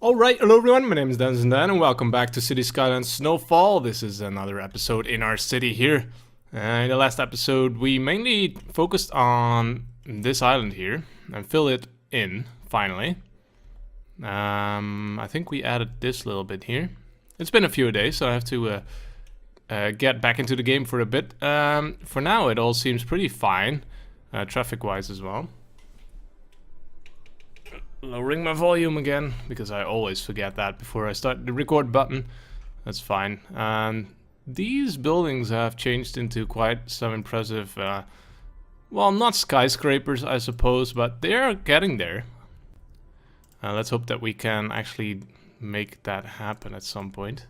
Alright, hello everyone, my name is Denizen and welcome back to Cities Skylines Snowfall. This is another episode in our city here. In the last episode we mainly focused on this island here and fill it in, finally. I think we added this little bit here. It's been a few days, so I have to get back into the game for a bit. For now it all seems pretty fine, traffic-wise as well. Lowering my volume again, because I always forget that before I start the record button. That's fine. And these buildings have changed into quite some impressive, well, not skyscrapers, I suppose, but they're getting there. Let's hope that we can actually make that happen at some point.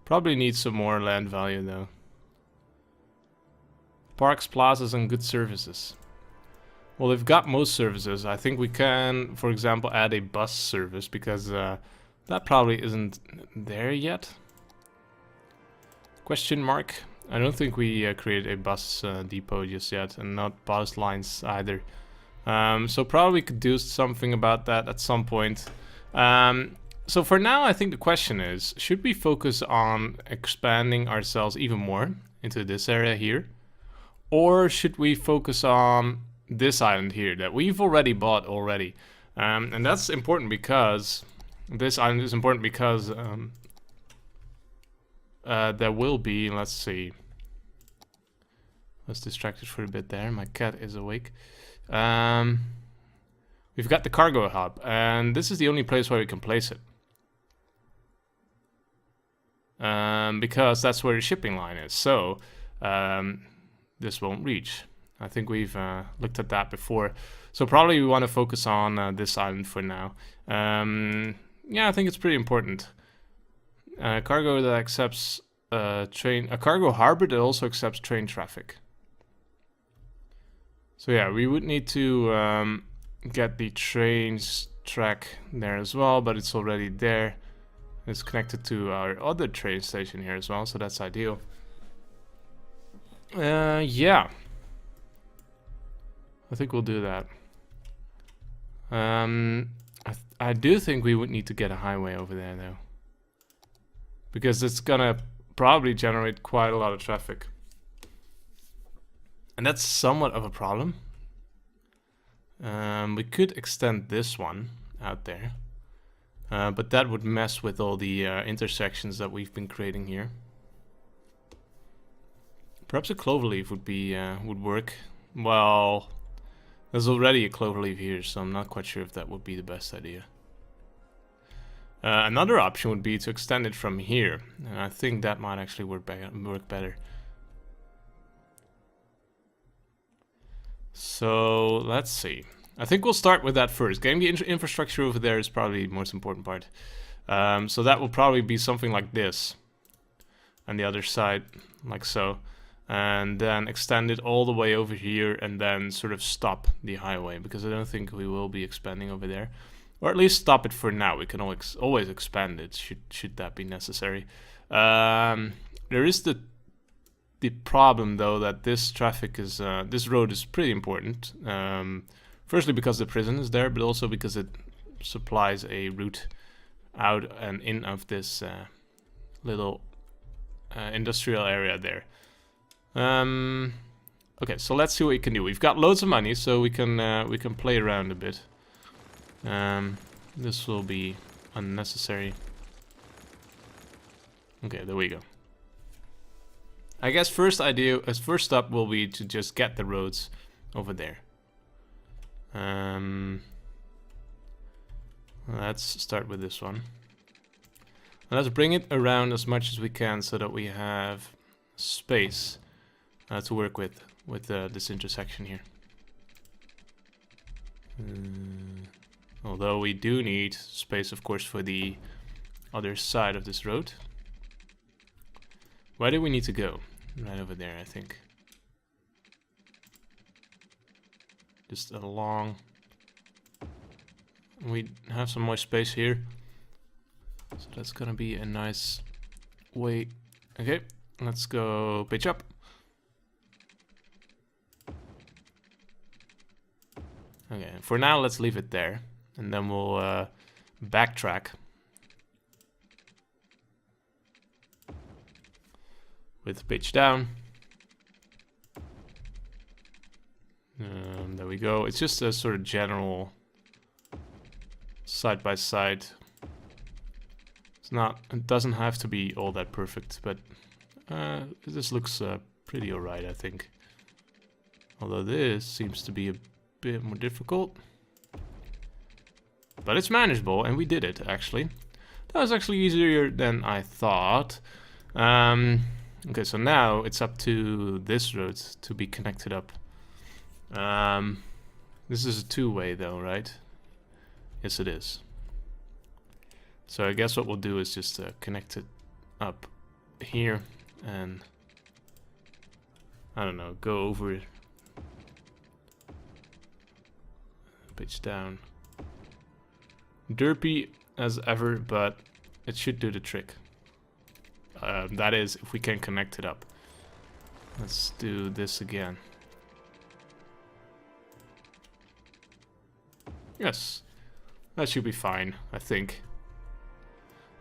Probably need some more land value, though. Parks, plazas, and good services. Well, they've got most services. I think we can, for example, add a bus service because that probably isn't there yet. Question mark. I don't think we created a bus depot just yet, and not bus lines either. So probably could do something about that at some point. So for now, I think the question is, should we focus on expanding ourselves even more into this area here? Or should we focus on this island here that we've already bought already? And that's important because this island is important because there will be, let's see, I was distracted for a bit there, my cat is awake. We've got the cargo hub, and this is the only place where we can place it, because that's where the shipping line is, so this won't reach. I think we've looked at that before. So probably we want to focus on this island for now. Yeah, I think it's pretty important. Cargo that accepts a cargo harbor that also accepts train traffic. So yeah, we would need to get the trains track there as well, but it's already there. It's connected to our other train station here as well, so that's ideal. Yeah. I think we'll do that. I do think we would need to get a highway over there though, because it's gonna probably generate quite a lot of traffic, and that's somewhat of a problem. We could extend this one out there, but that would mess with all the intersections that we've been creating here. Perhaps a cloverleaf would work. Well, there's already a cloverleaf here, so I'm not quite sure if that would be the best idea. Another option would be to extend it from here, and I think that might actually work better. So let's see. I think we'll start with that first. Getting the infrastructure over there is probably the most important part. So that will probably be something like this, and the other side like so. And then extend it all the way over here and then sort of stop the highway, because I don't think we will be expanding over there, or at least stop it for now. We can always expand it should that be necessary. There is the problem though that this traffic is this road is pretty important. Firstly because the prison is there, but also because it supplies a route out and in of this little industrial area there. Okay, so let's see what we can do. We've got loads of money, so we can play around a bit. This will be unnecessary. Okay, there we go. I guess first step will be to just get the roads over there. Let's start with this one. Let's bring it around as much as we can so that we have space to work with this intersection here. Although we do need space, of course, for the other side of this road. Where do we need to go? Right over there, I think. Just along. We have some more space here, so that's gonna be a nice way. Okay, let's go pitch up. Okay, for now let's leave it there. and then we'll backtrack with pitch down. There we go. It's just a sort of general side by side. It doesn't have to be all that perfect, but this looks pretty alright, I think. Although this seems to be a bit more difficult. But it's manageable, and we did it, actually. That was actually easier than I thought. Okay, so now it's up to this road to be connected up. This is a two-way though, right? Yes, it is. So I guess what we'll do is just connect it up here and, I don't know, go over it. Pitch down. Derpy as ever, but it should do the trick. That is, if we can connect it up. Let's do this again. Yes, that should be fine, I think.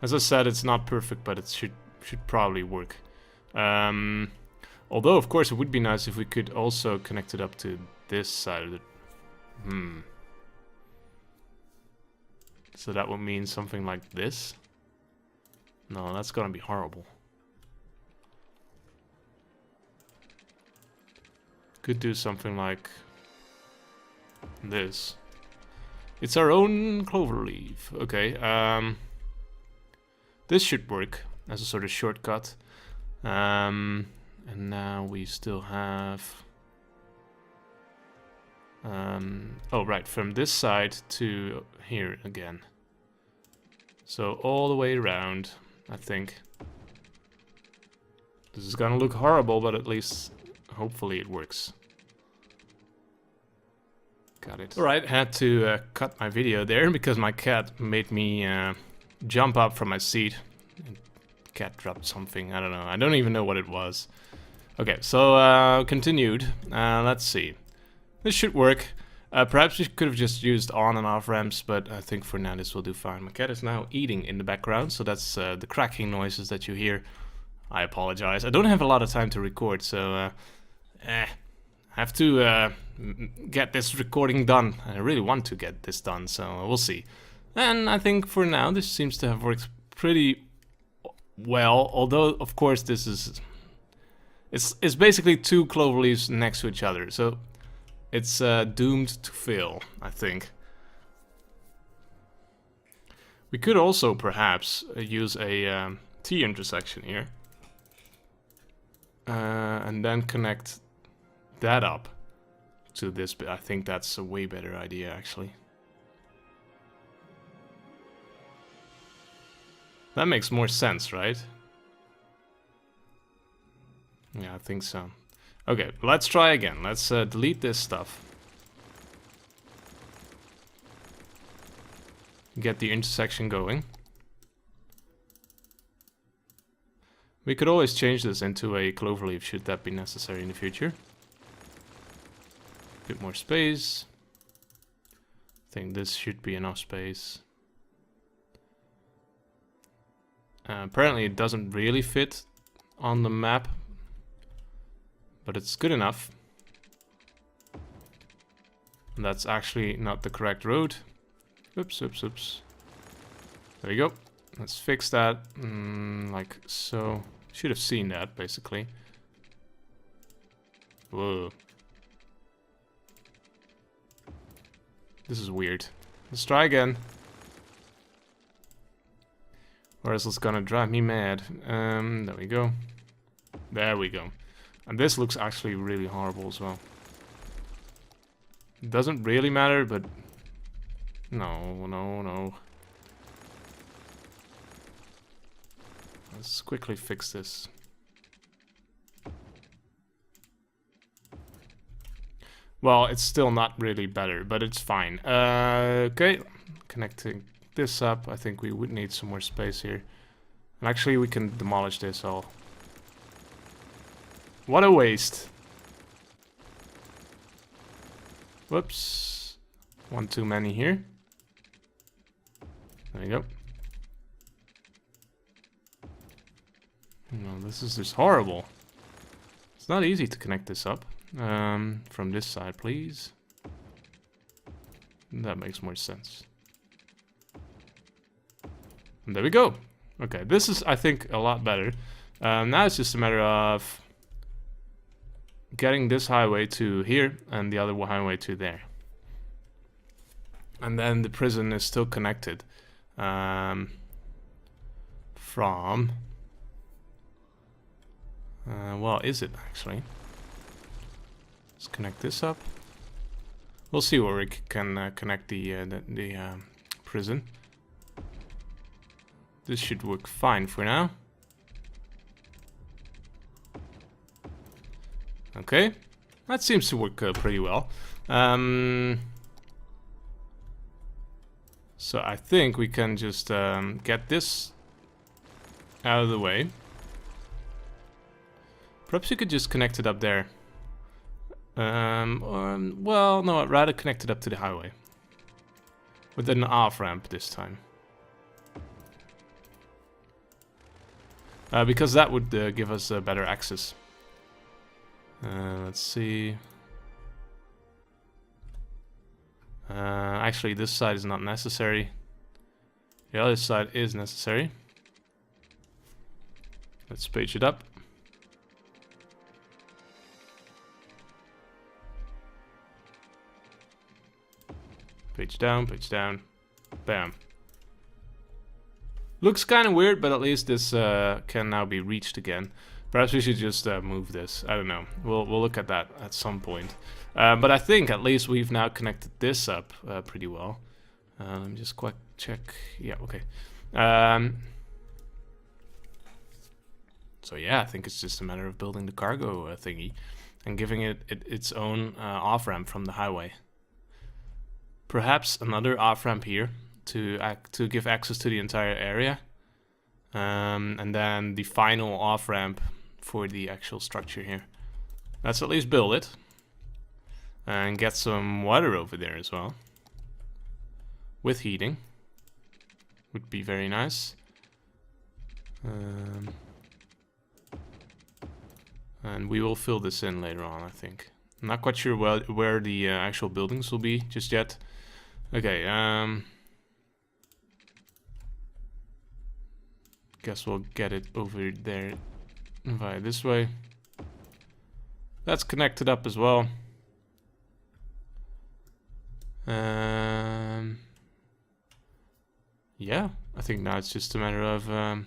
As I said, it's not perfect, but it should probably work. Although, of course, it would be nice if we could also connect it up to this side of the... So that would mean something like this? No, that's gonna be horrible. Could do something like this. It's our own clover leaf. Okay, this should work as a sort of shortcut. And now we still have... oh, right, from this side to here again. So all the way around, I think. This is gonna look horrible, but at least hopefully it works. Got it. Alright, had to cut my video there because my cat made me jump up from my seat. Cat dropped something, I don't know. I don't even know what it was. Okay, so continued. Let's see. This should work. Perhaps we could have just used on and off ramps, but I think for now this will do fine. My cat is now eating in the background, so that's the cracking noises that you hear. I apologize. I don't have a lot of time to record, so I have to get this recording done. I really want to get this done, so we'll see. And I think for now this seems to have worked pretty well, although of course this is... It's basically two clover leaves next to each other, so it's doomed to fail, I think. We could also perhaps use a T intersection here. And then connect that up to this bit. I think that's a way better idea, actually. That makes more sense, right? Yeah, I think so. Okay, let's try again. Let's delete this stuff. Get the intersection going. We could always change this into a cloverleaf should that be necessary in the future. Bit more space. I think this should be enough space. Apparently it doesn't really fit on the map, but it's good enough. And that's actually not the correct road. Oops, oops, oops. There you go. Let's fix that, like so. Should have seen that, basically. Whoa. This is weird. Let's try again. Or else it's gonna drive me mad. There we go. There we go. And this looks actually really horrible as well. It doesn't really matter, but... No, no, no. Let's quickly fix this. Well, it's still not really better, but it's fine. Okay, connecting this up. I think we would need some more space here. And actually, we can demolish this all. What a waste. Whoops. One too many here. There you go. No, this is just horrible. It's not easy to connect this up. From this side, please. That makes more sense. And there we go. Okay, this is, I think, a lot better. Now it's just a matter of getting this highway to here and the other highway to there. And then the prison is still connected from... well, is it actually? Let's connect this up. We'll see where we can connect the prison. This should work fine for now. Okay, that seems to work pretty well. So I think we can just get this out of the way. Perhaps you could just connect it up there. Well, no, I'd rather connect it up to the highway. With an off-ramp this time. Because that would give us better access. Let's see. Actually, this side is not necessary. The other side is necessary. Let's page it up. Page down, bam. Looks kind of weird, but at least this can now be reached again. Perhaps we should just move this. I don't know. We'll look at that at some point. But I think at least we've now connected this up pretty well. Let me just quick check. Yeah, okay. So yeah, I think it's just a matter of building the cargo thingy and giving it its own off-ramp from the highway. Perhaps another off-ramp here to give access to the entire area. And then the final off-ramp for the actual structure here. Let's at least build it. And get some water over there as well. With heating. Would be very nice. And we will fill this in later on, I think. I'm not quite sure where the actual buildings will be just yet. Okay, guess we'll get it over there via this way. That's connected up as well. Yeah, I think now it's just a matter of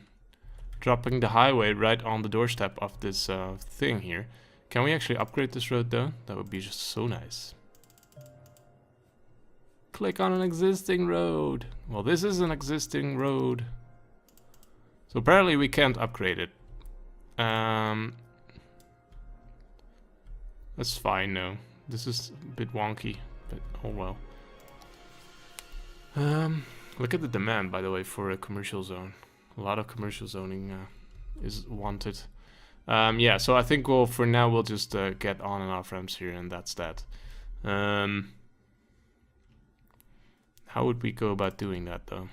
dropping the highway right on the doorstep of this thing here. Can we actually upgrade this road though? That would be just so nice. Click on an existing road. Well, this is an existing road. So apparently we can't upgrade it. That's fine, no. This is a bit wonky, but oh well. Look at the demand, by the way, for a commercial zone. A lot of commercial zoning is wanted. Yeah, so I think for now we'll just get on and off ramps here, and that's that. How would we go about doing that, though?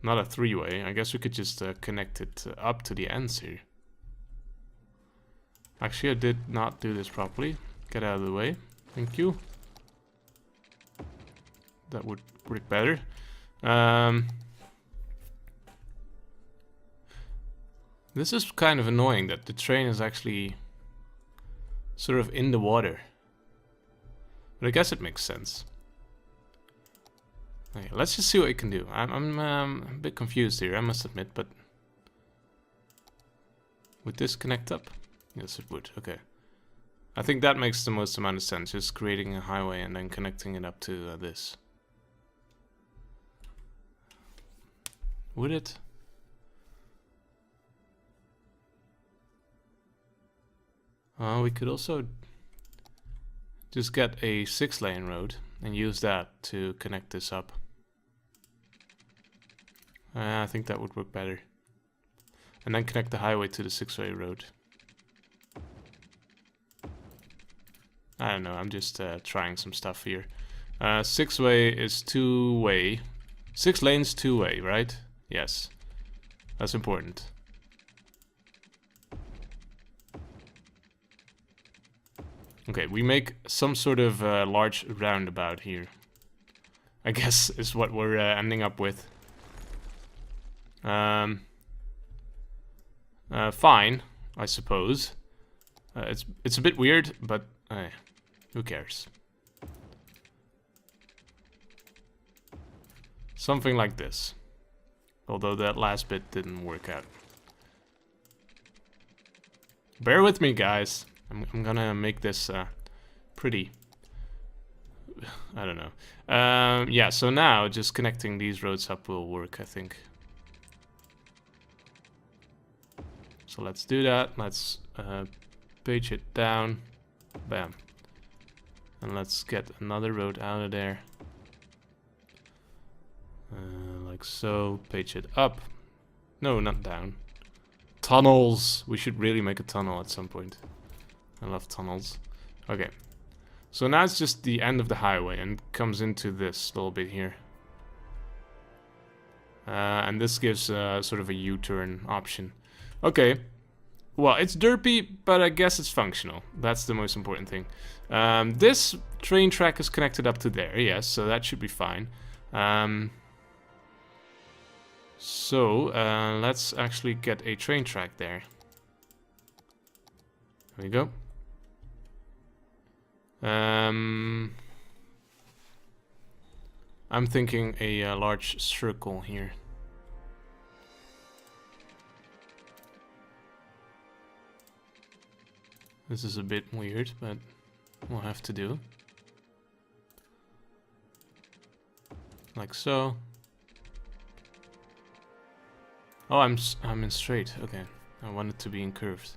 Not a three-way. I guess we could just connect it up to the ends here. Actually, I did not do this properly. Get out of the way. Thank you. That would work better. This is kind of annoying that the train is actually sort of in the water. But I guess it makes sense. Okay, let's just see what we can do. I'm a bit confused here, I must admit, but... Would this connect up? Yes, it would. Okay. I think that makes the most amount of sense, just creating a highway and then connecting it up to this. Would it? We could also just get a 6-lane road and use that to connect this up. I think that would work better. And then connect the highway to the 6-way road. I don't know, I'm just trying some stuff here. 6-way is 2-way. 6 lanes, 2-way, right? Yes. That's important. Okay, we make some sort of large roundabout here. I guess is what we're ending up with. Fine, I suppose. It's a bit weird, but who cares? Something like this. Although that last bit didn't work out. Bear with me, guys. I'm gonna make this pretty. I don't know. Yeah, so now just connecting these roads up will work, I think. So let's do that. Let's page it down. Bam. And let's get another road out of there. Like so. Page it up. No, not down. Tunnels! We should really make a tunnel at some point. I love tunnels. Okay. So now it's just the end of the highway and comes into this little bit here. And this gives sort of a U-turn option. Okay. Well, it's derpy, but I guess it's functional. That's the most important thing. This train track is connected up to there, yes, so that should be fine. Let's actually get a train track there. There we go. I'm thinking a large circle here. This is a bit weird, but we'll have to do. Like so. Oh, I'm in straight. Okay, I want it to be in curved.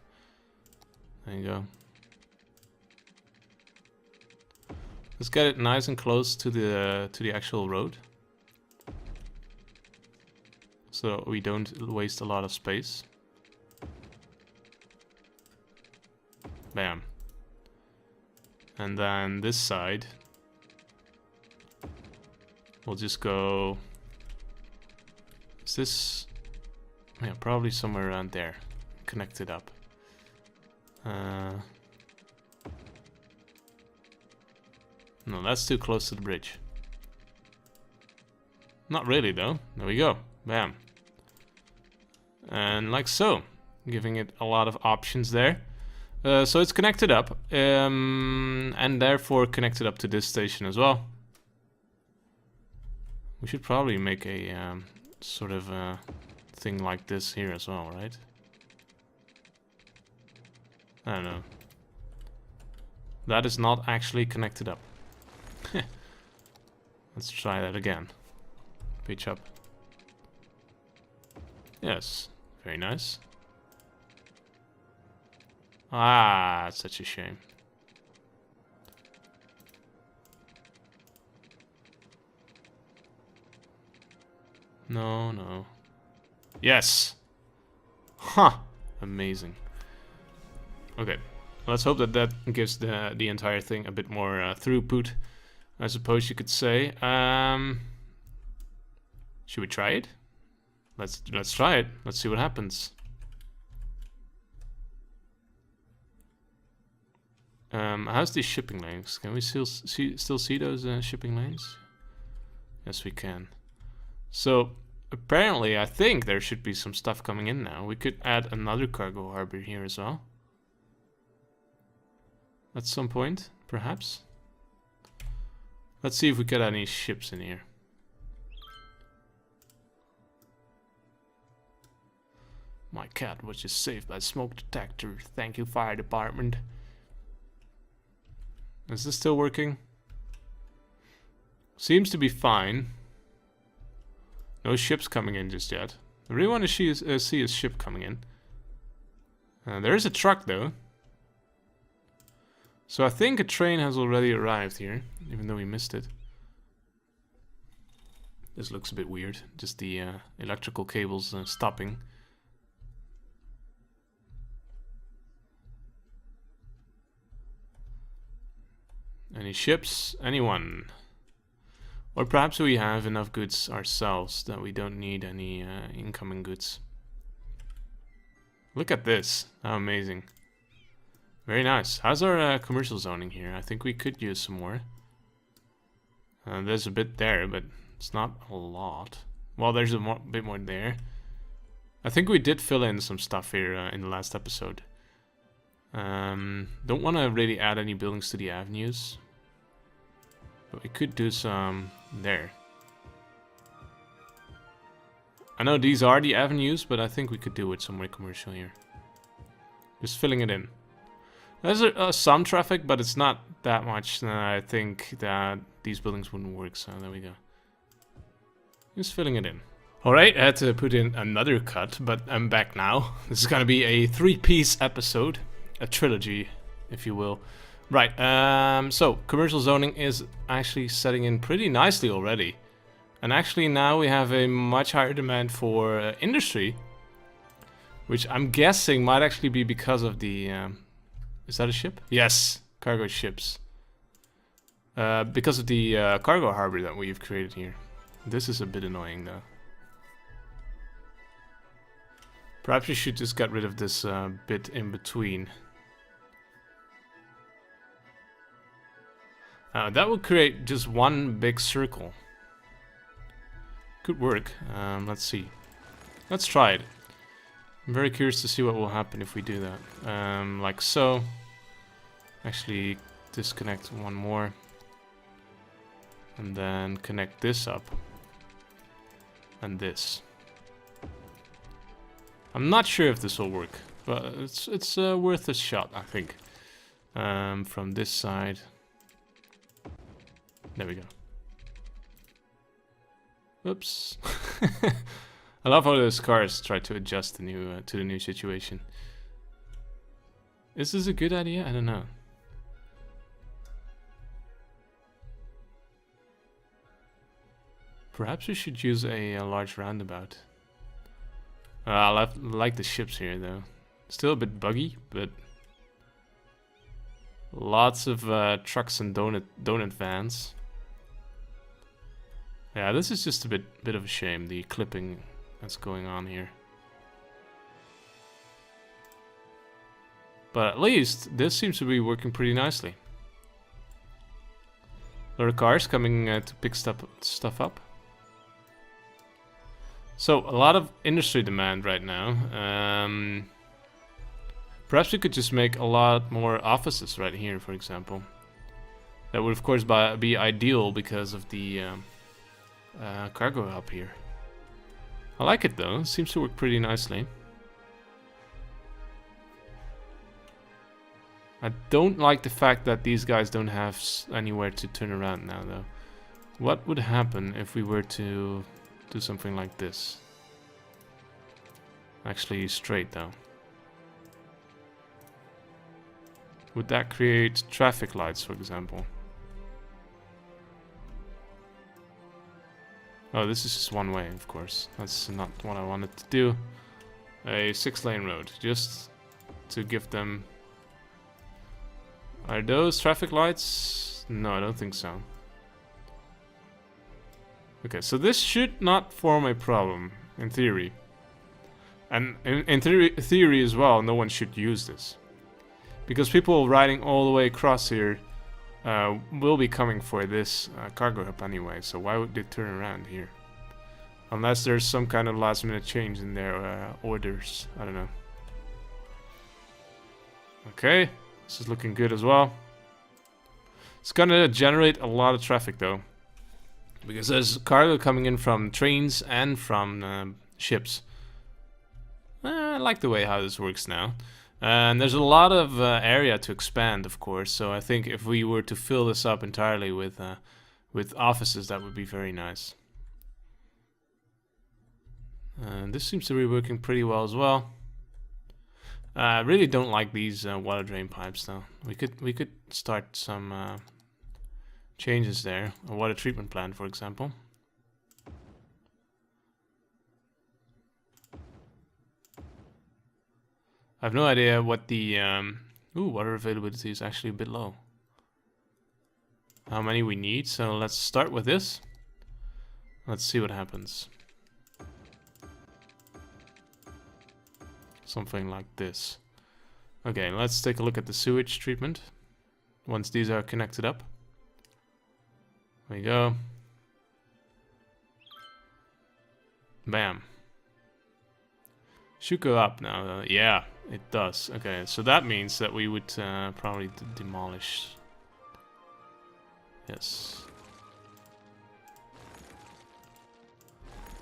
There you go. Let's get it nice and close to the actual road, so we don't waste a lot of space. Bam. And then this side, we'll just go. Is this? Yeah, probably somewhere around there. Connect it up. No, that's too close to the bridge. Not really, though. There we go. Bam. And like so. Giving it a lot of options there. So it's connected up. And therefore connected up to this station as well. We should probably make a sort of thing like this here as well, right? I don't know. That is not actually connected up. Let's try that again. Pitch up. Yes, very nice. Ah, such a shame. No, no. Yes! Huh! Amazing. Okay, let's hope that that gives the entire thing a bit more throughput, I suppose you could say. Should we try it? Let's try it. Let's see what happens. How's these shipping lanes? Can we still see those shipping lanes? Yes, we can. So apparently, I think there should be some stuff coming in now. We could add another cargo harbor here as well. At some point, perhaps. Let's see if we get any ships in here. My cat was just saved by smoke detector. Thank you, fire department. Is this still working? Seems to be fine. No ships coming in just yet. I really want to see a ship coming in. There is a truck though. So I think a train has already arrived here, even though we missed it. This looks a bit weird. Just the electrical cables stopping. Any ships? Anyone? Or perhaps we have enough goods ourselves that we don't need any incoming goods. Look at this. How amazing. Very nice. How's our commercial zoning here? I think we could use some more. There's a bit there, but it's not a lot. Well, there's a bit more there. I think we did fill in some stuff here in the last episode. Don't want to really add any buildings to the avenues. But we could do some there. I know these are the avenues, but I think we could do with some more commercial here. Just filling it in. There's some traffic, but it's not that much. I think that these buildings wouldn't work, so there we go. Just filling it in. Alright, I had to put in another cut, but I'm back now. This is gonna be a 3-piece episode. A trilogy, if you will. Right, so commercial zoning is actually setting in pretty nicely already. And actually now we have a much higher demand for industry. Which I'm guessing might actually be because of the... is that a ship? Yes, cargo ships. Because of the cargo harbor that we've created here. This is a bit annoying though. Perhaps we should just get rid of this bit in between. That would create just one big circle. Could work. Let's see. Let's try it. I'm very curious to see what will happen if we do that. Like so. Actually, disconnect one more. And then connect this up. And this. I'm not sure if this will work, but it's worth a shot, I think. From this side. There we go. Oops. I love how those cars try to adjust to the new situation. Is this a good idea? I don't know. Perhaps we should use a large roundabout. I like the ships here though. Still a bit buggy, but lots of trucks and donut vans. Yeah, this is just a bit of a shame, the clipping that's going on here. But at least this seems to be working pretty nicely. There are cars coming to pick stuff up. So, a lot of industry demand right now. Perhaps we could just make a lot more offices right here, for example. That would, of course, be ideal because of the cargo hub here. I like it, though. It seems to work pretty nicely. I don't like the fact that these guys don't have anywhere to turn around now, though. What would happen if we were to do something like this? Actually straight though. Would that create traffic lights, for example? Oh, this is just one way, of course. That's not what I wanted to do. A 6-lane road, just to give them... Are those traffic lights? No, I don't think so. Okay, so this should not form a problem, in theory. And in theory as well, no one should use this. Because people riding all the way across here will be coming for this cargo hub anyway, so why would they turn around here? Unless there's some kind of last minute change in their orders, I don't know. Okay, this is looking good as well. It's gonna generate a lot of traffic though. Because there's cargo coming in from trains and from ships. I like the way how this works now. And there's a lot of area to expand, of course. So I think if we were to fill this up entirely with offices, that would be very nice. This seems to be working pretty well as well. I really don't like these water drain pipes, though. We could start some changes there. A water treatment plant, for example. I have no idea what the water availability is actually a bit low. How many we need, so let's start with this. Let's see what happens. Something like this. Okay, let's take a look at the sewage treatment. Once these are connected up. There we go. Bam. Should go up now. Yeah, it does. Okay, so that means that we would probably demolish. Yes.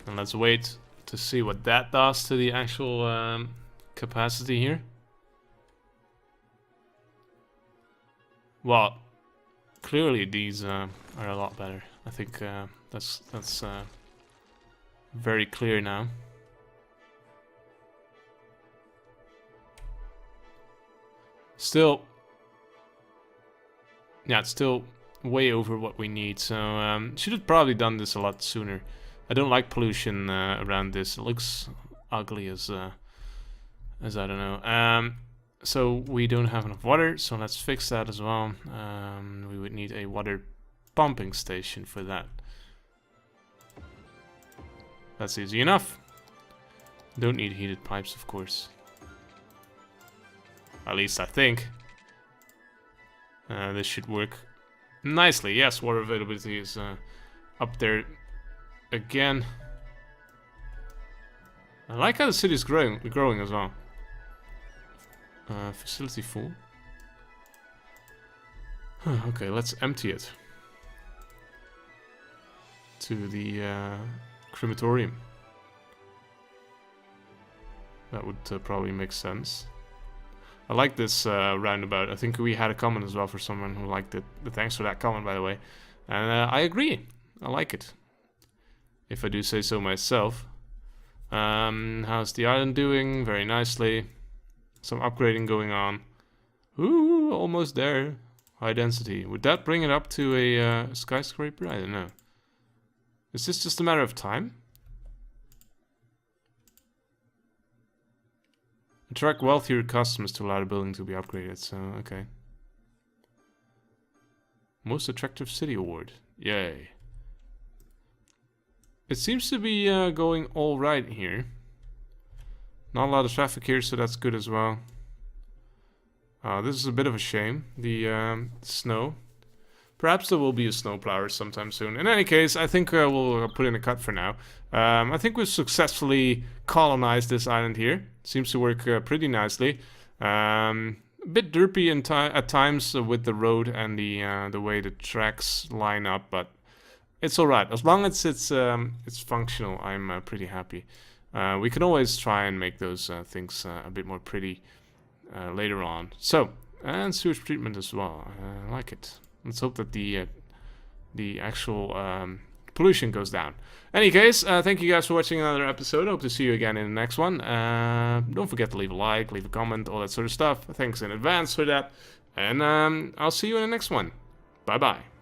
And let's wait to see what that does to the actual capacity here. Well, clearly these are a lot better. I think that's very clear now. Still, yeah, it's still way over what we need. So should have probably done this a lot sooner. I don't like pollution around this. It looks ugly as I don't know. So we don't have enough water, so let's fix that as well. We would need a water pumping station for that. That's easy enough. Don't need heated pipes, of course. At least I think. This should work nicely. Yes, water availability is up there again. I like how the city is growing as well. Facility full. Okay, let's empty it to the crematorium. That would probably make sense. I like this roundabout. I think we had a comment as well for someone who liked it. Thanks for that comment, by the way. And I agree. I like it. If I do say so myself. How's the island doing? Very nicely. Some upgrading going on. Ooh, almost there. High density. Would that bring it up to a skyscraper? I don't know. Is this just a matter of time? Attract wealthier customers to allow the building to be upgraded. So, okay. Most attractive city award. Yay. It seems to be going all right here. Not a lot of traffic here, so that's good as well. This is a bit of a shame. The snow. Perhaps there will be a snowplower sometime soon. In any case, I think we'll put in a cut for now. I think we've successfully colonized this island here. Seems to work pretty nicely. A bit derpy at times with the road and the way the tracks line up, but it's all right. As long as it's functional, I'm pretty happy. We can always try and make those things a bit more pretty later on. So, and sewage treatment as well. I like it. Let's hope that the actual pollution goes down. Any case, thank you guys for watching another episode. Hope to see you again in the next one. Don't forget to leave a like, leave a comment, all that sort of stuff. Thanks in advance for that. And I'll see you in the next one. Bye-bye.